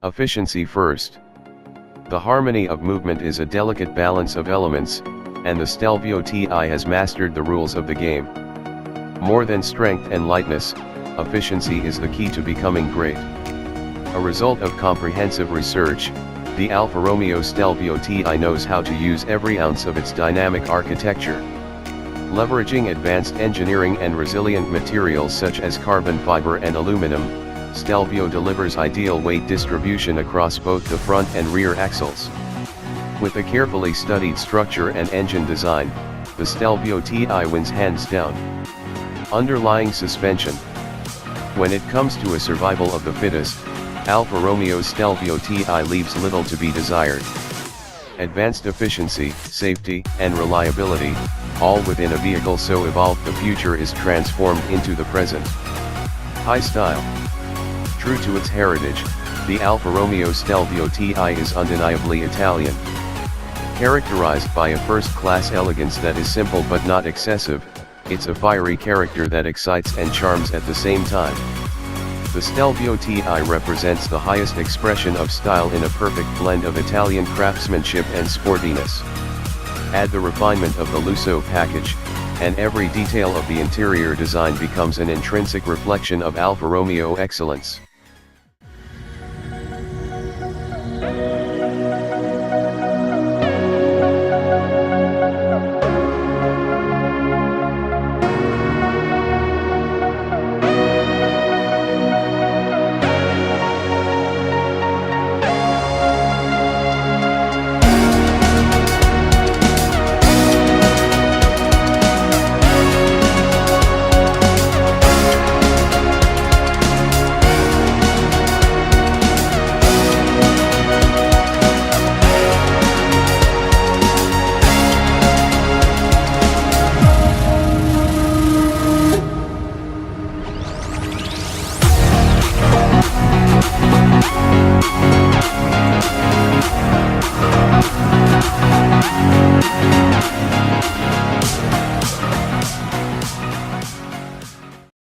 Efficiency first. The harmony of movement is a delicate balance of elements, and the Stelvio Ti has mastered the rules of the game. More than strength and lightness, efficiency is the key to becoming great. A result of comprehensive research, the Alfa Romeo Stelvio Ti knows how to use every ounce of its dynamic architecture. Leveraging advanced engineering and resilient materials such as carbon fiber and aluminum, Stelvio delivers ideal weight distribution across both the front and rear axles. With a carefully studied structure and engine design, the Stelvio Ti wins hands down. Underlying suspension. When it comes to a survival of the fittest, Alfa Romeo Stelvio Ti leaves little to be desired. Advanced efficiency, safety, and reliability, all within a vehicle so evolved the future is transformed into the present. High style. True to its heritage, the Alfa Romeo Stelvio Ti is undeniably Italian. Characterized by a first-class elegance that is simple but not excessive, it's a fiery character that excites and charms at the same time. The Stelvio Ti represents the highest expression of style in a perfect blend of Italian craftsmanship and sportiness. Add the refinement of the Lusso package, and every detail of the interior design becomes an intrinsic reflection of Alfa Romeo excellence.